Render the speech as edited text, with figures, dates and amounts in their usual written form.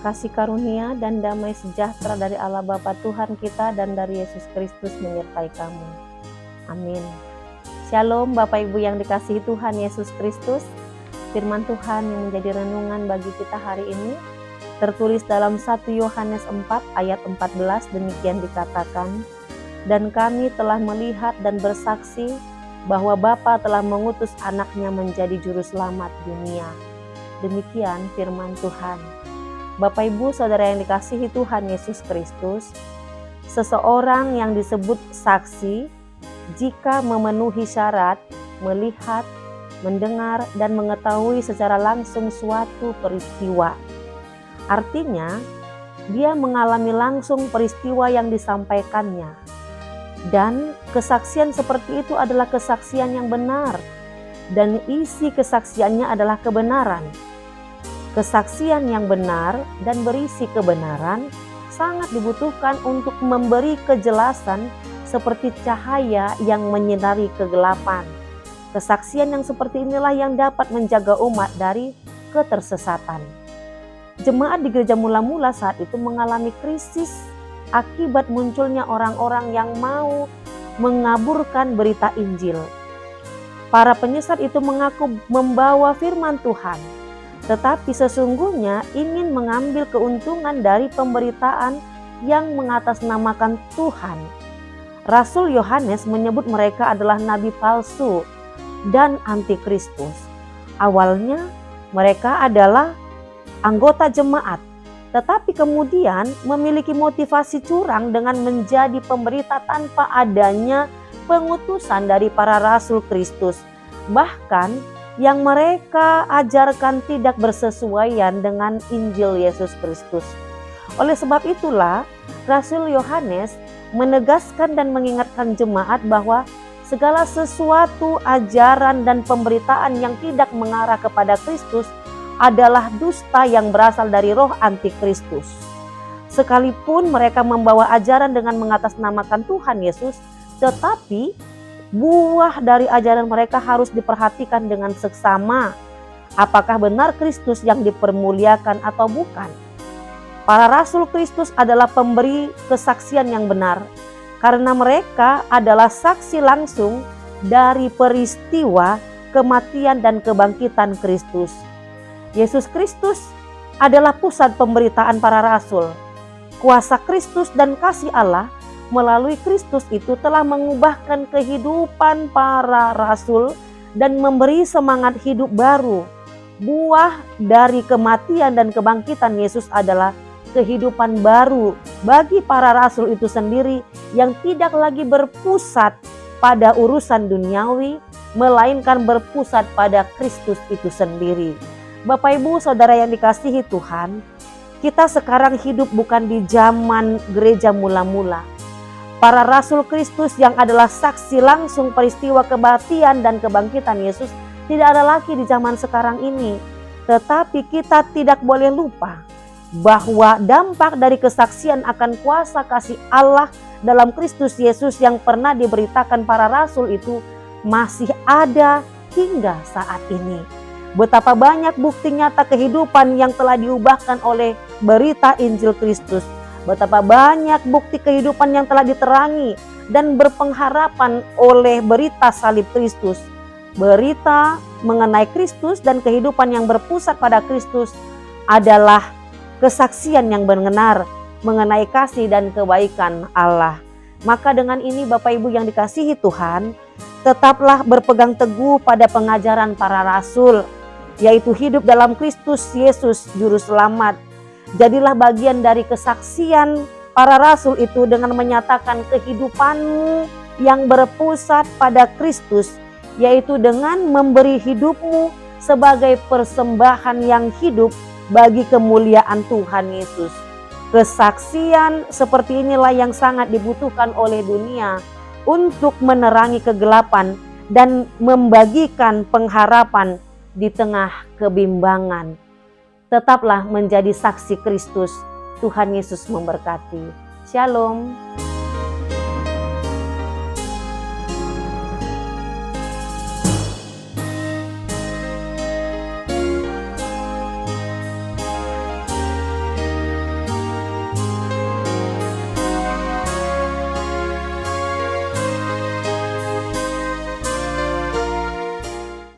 kasih karunia dan damai sejahtera dari Allah Bapa Tuhan kita dan dari Yesus Kristus menyertai kamu. Amin. Shalom Bapak Ibu yang dikasihi Tuhan Yesus Kristus. Firman Tuhan yang menjadi renungan bagi kita hari ini tertulis dalam 1 Yohanes 4 ayat 14, demikian dikatakan, "Dan kami telah melihat dan bersaksi bahwa Bapa telah mengutus anaknya menjadi juru selamat dunia." Demikian firman Tuhan. Bapak Ibu Saudara yang dikasihi Tuhan Yesus Kristus, seseorang yang disebut saksi jika memenuhi syarat melihat, mendengar, dan mengetahui secara langsung suatu peristiwa. Artinya, dia mengalami langsung peristiwa yang disampaikannya. Dan kesaksian seperti itu adalah kesaksian yang benar. Dan isi kesaksiannya adalah kebenaran. Kesaksian yang benar dan berisi kebenaran sangat dibutuhkan untuk memberi kejelasan seperti cahaya yang menyinari kegelapan. Kesaksian yang seperti inilah yang dapat menjaga umat dari ketersesatan. Jemaat di gereja mula-mula saat itu mengalami krisis akibat munculnya orang-orang yang mau mengaburkan berita Injil. Para penyesat itu mengaku membawa firman Tuhan, tetapi sesungguhnya ingin mengambil keuntungan dari pemberitaan yang mengatasnamakan Tuhan. Rasul Yohanes menyebut mereka adalah nabi palsu dan antikristus. Awalnya mereka adalah anggota jemaat, tetapi kemudian memiliki motivasi curang dengan menjadi pemberita tanpa adanya pengutusan dari para rasul Kristus. Bahkan yang mereka ajarkan tidak bersesuaian dengan Injil Yesus Kristus. Oleh sebab itulah, Rasul Yohanes menegaskan dan mengingatkan jemaat bahwa segala sesuatu ajaran dan pemberitaan yang tidak mengarah kepada Kristus adalah dusta yang berasal dari roh antikristus. Sekalipun mereka membawa ajaran dengan mengatasnamakan Tuhan Yesus, tetapi buah dari ajaran mereka harus diperhatikan dengan seksama. Apakah benar Kristus yang dipermuliakan atau bukan? Para rasul Kristus adalah pemberi kesaksian yang benar, karena mereka adalah saksi langsung dari peristiwa kematian dan kebangkitan Kristus. Yesus Kristus adalah pusat pemberitaan para rasul. Kuasa Kristus dan kasih Allah melalui Kristus itu telah mengubahkan kehidupan para rasul dan memberi semangat hidup baru. Buah dari kematian dan kebangkitan Yesus adalah kehidupan baru bagi para rasul itu sendiri yang tidak lagi berpusat pada urusan duniawi, melainkan berpusat pada Kristus itu sendiri. Bapak Ibu Saudara yang dikasihi Tuhan, kita sekarang hidup bukan di zaman gereja mula-mula. Para rasul Kristus yang adalah saksi langsung peristiwa kematian dan kebangkitan Yesus tidak ada lagi di zaman sekarang ini. Tetapi kita tidak boleh lupa bahwa dampak dari kesaksian akan kuasa kasih Allah dalam Kristus Yesus yang pernah diberitakan para rasul itu masih ada hingga saat ini. Betapa banyak bukti nyata kehidupan yang telah diubahkan oleh berita Injil Kristus. Betapa banyak bukti kehidupan yang telah diterangi dan berpengharapan oleh berita salib Kristus. Berita mengenai Kristus dan kehidupan yang berpusat pada Kristus adalah kesaksian yang benar mengenai kasih dan kebaikan Allah. Maka dengan ini Bapak Ibu yang dikasihi Tuhan, tetaplah berpegang teguh pada pengajaran para rasul, yaitu hidup dalam Kristus Yesus Juru Selamat. Jadilah bagian dari kesaksian para rasul itu dengan menyatakan kehidupanmu yang berpusat pada Kristus, yaitu dengan memberi hidupmu sebagai persembahan yang hidup bagi kemuliaan Tuhan Yesus. Kesaksian seperti inilah yang sangat dibutuhkan oleh dunia untuk menerangi kegelapan dan membagikan pengharapan di tengah kebimbangan. Tetaplah menjadi saksi Kristus. Tuhan Yesus memberkati. Shalom.